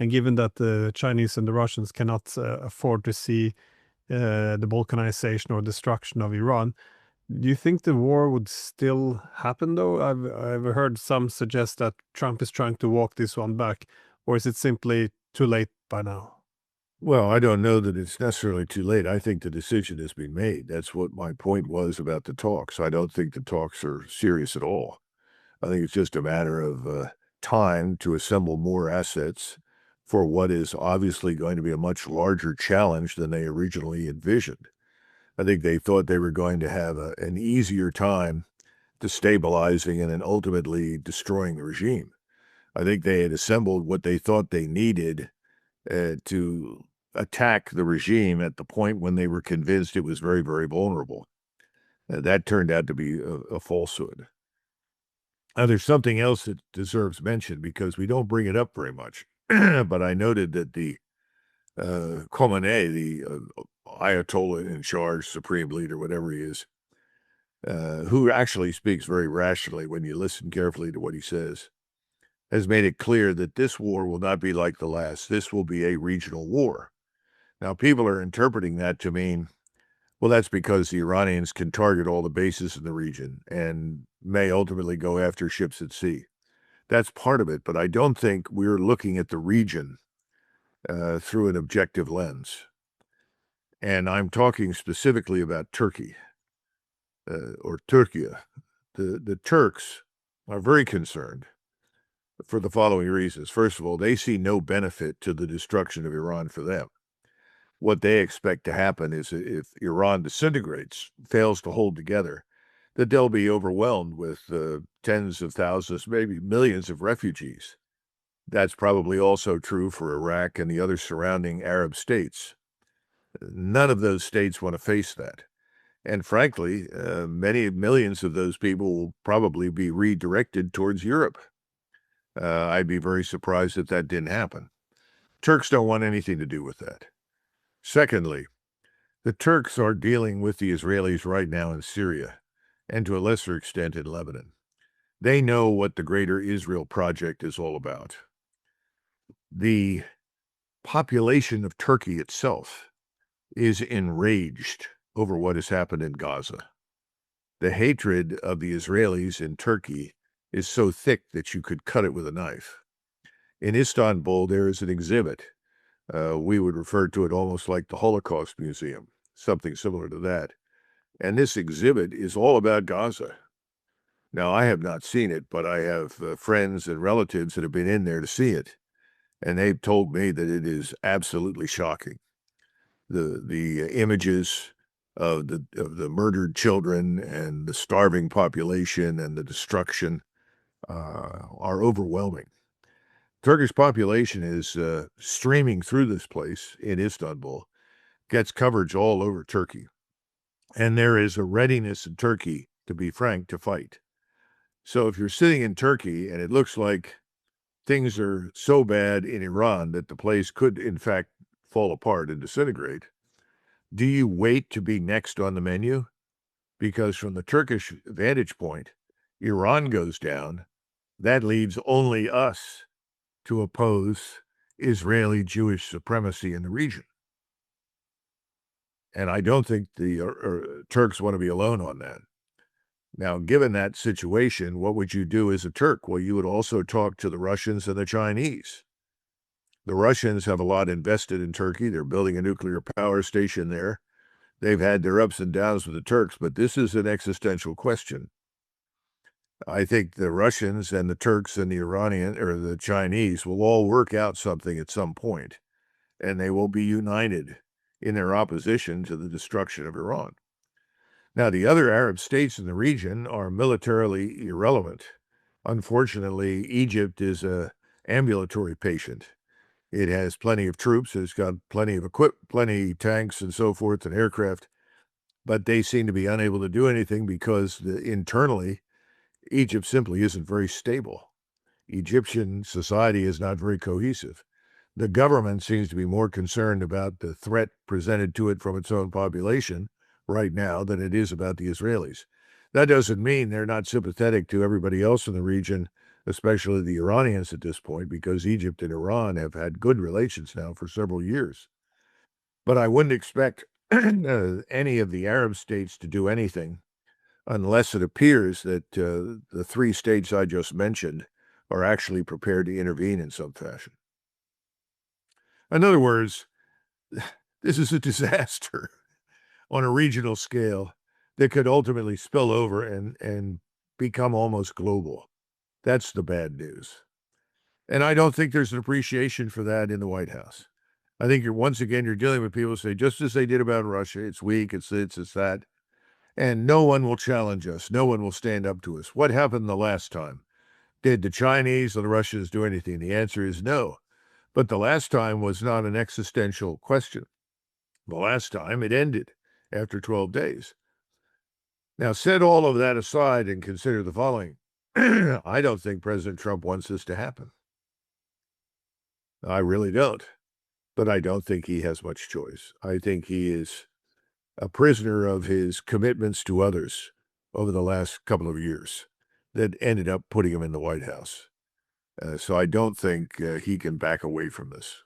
And given that the Chinese and the Russians cannot afford to see the balkanization or destruction of Iran, do you think the war would still happen, though? I've heard some suggest that Trump is trying to walk this one back, or is it simply too late by now? Well, I don't know that it's necessarily too late. I think the decision has been made. That's what my point was about the talks. I don't think the talks are serious at all. I think it's just a matter of time to assemble more assets for what is obviously going to be a much larger challenge than they originally envisioned. I think they thought they were going to have an easier time destabilizing and then ultimately destroying the regime. I think they had assembled what they thought they needed to attack the regime at the point when they were convinced it was very, very vulnerable. That turned out to be a falsehood. There's something else that deserves mention because we don't bring it up very much. But I noted that the Khamenei, the Ayatollah in charge, supreme leader, whatever he is, who actually speaks very rationally when you listen carefully to what he says, has made it clear that this war will not be like the last. This will be a regional war. Now, people are interpreting that to mean, well, that's because the Iranians can target all the bases in the region and may ultimately go after ships at sea. That's part of it, but I don't think we're looking at the region through an objective lens. And I'm talking specifically about Turkey or Turkey. The Turks are very concerned for the following reasons. First of all, they see no benefit to the destruction of Iran for them. What they expect to happen is if Iran disintegrates, fails to hold together, that they'll be overwhelmed with tens of thousands, maybe millions of refugees. That's probably also true for Iraq and the other surrounding Arab states. None of those states want to face that. And frankly, many millions of those people will probably be redirected towards Europe. I'd be very surprised if that didn't happen. Turks don't want anything to do with that. Secondly, the Turks are dealing with the Israelis right now in Syria and to a lesser extent in Lebanon. They know what the Greater Israel Project is all about. The population of Turkey itself is enraged over what has happened in Gaza. The hatred of the Israelis in Turkey is so thick that you could cut it with a knife. In Istanbul, there is an exhibit. We would refer to it almost like the Holocaust Museum, something similar to that. And this exhibit is all about Gaza. Now, I have not seen it, but I have friends and relatives that have been in there to see it. And they've told me that it is absolutely shocking. The images of the murdered children and the starving population and the destruction are overwhelming. Turkish population is streaming through this place in Istanbul, gets coverage all over Turkey. And there is a readiness in Turkey, to be frank, to fight. So if you're sitting in Turkey and it looks like things are so bad in Iran that the place could, in fact, fall apart and disintegrate, do you wait to be next on the menu? Because from the Turkish vantage point, Iran goes down. That leaves only us to oppose Israeli Jewish supremacy in the region. And I don't think the Turks want to be alone on that. Now, given that situation, what would you do as a Turk? Well, you would also talk to the Russians and the Chinese. The Russians have a lot invested in Turkey. They're building a nuclear power station there. They've had their ups and downs with the Turks, but this is an existential question. I think the Russians and the Turks and the Iranian or the Chinese will all work out something at some point, and they will be united in their opposition to the destruction of Iran. Now, the other Arab states in the region are militarily irrelevant. Unfortunately, Egypt is an ambulatory patient. It has plenty of troops. It's got plenty of equipment, plenty of tanks and so forth and aircraft, but they seem to be unable to do anything because internally, Egypt simply isn't very stable. Egyptian society is not very cohesive. The government seems to be more concerned about the threat presented to it from its own population right now than it is about the Israelis. That doesn't mean they're not sympathetic to everybody else in the region especially the Iranians at this point, because Egypt and Iran have had good relations now for several years. But I wouldn't expect any of the Arab states to do anything unless it appears that the three states I just mentioned are actually prepared to intervene in some fashion. In other words, this is a disaster on a regional scale that could ultimately spill over and become almost global. That's the bad news. And I don't think there's an appreciation for that in the White House. I think once again, you're dealing with people who say, just as they did about Russia, it's weak, it's this, it's that. And no one will challenge us. No one will stand up to us. What happened the last time? Did the Chinese or the Russians do anything? The answer is no. But the last time was not an existential question. The last time it ended after 12 days. Now, set all of that aside and consider the following. I don't think President Trump wants this to happen. I really don't. But I don't think he has much choice. I think he is a prisoner of his commitments to others over the last couple of years that ended up putting him in the White House. So I don't think he can back away from this.